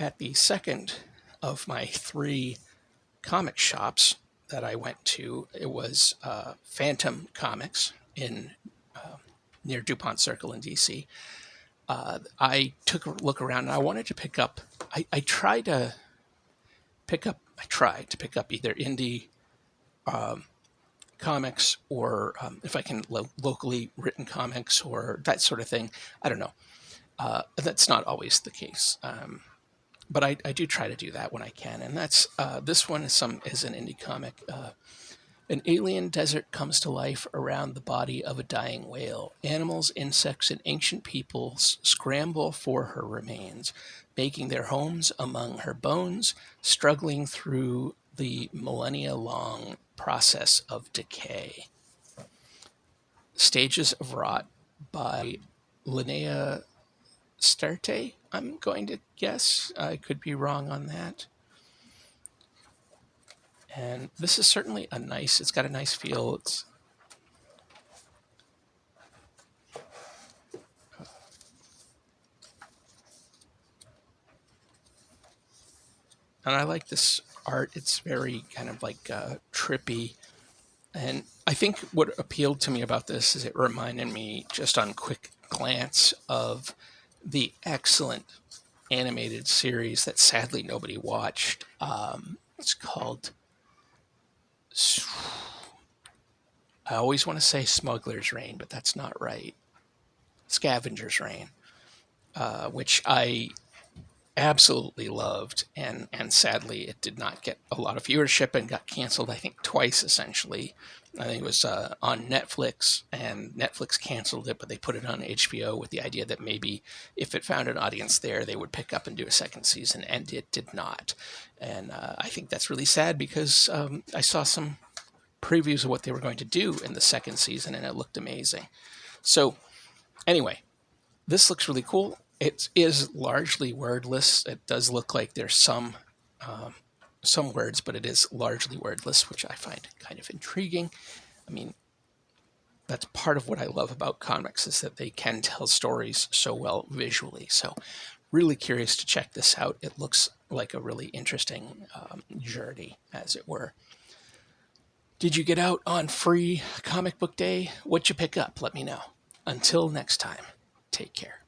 at the second of my 3 comic shops that I went to. It was Phantom Comics in near DuPont Circle in DC. I took a look around and I wanted to pick up. I tried to pick up. I tried to pick up either indie comics or if I can locally written comics or that sort of thing. I don't know. That's not always the case. But I do try to do that when I can, and that's this one is an indie comic. An alien desert comes to life around the body of a dying whale. Animals, insects, and ancient peoples scramble for her remains, making their homes among her bones, struggling through the millennia-long process of decay. Stages of Rot by Linnea Sterte, I'm going to guess. I could be wrong on that. And this is certainly it's got a nice feel. And I like this art. It's very kind of like trippy. And I think what appealed to me about this is it reminded me just on quick glance of the excellent animated series that sadly nobody watched. It's called, I always want to say Smuggler's Reign, but that's not right. Scavenger's Reign, which I absolutely loved, and sadly it did not get a lot of viewership and got canceled, I think twice essentially. I think it was on Netflix, and Netflix canceled it, but they put it on HBO with the idea that maybe if it found an audience there, they would pick up and do a second season, and it did not. And I think that's really sad because I saw some previews of what they were going to do in the second season, and it looked amazing. So anyway, this looks really cool. It is largely wordless. It does look like there's some words, but it is largely wordless, which I find kind of intriguing. I mean, that's part of what I love about comics is that they can tell stories so well visually. So really curious to check this out. It looks like a really interesting journey, as it were. Did you get out on free comic book day? What'd you pick up? Let me know. Until next time, take care.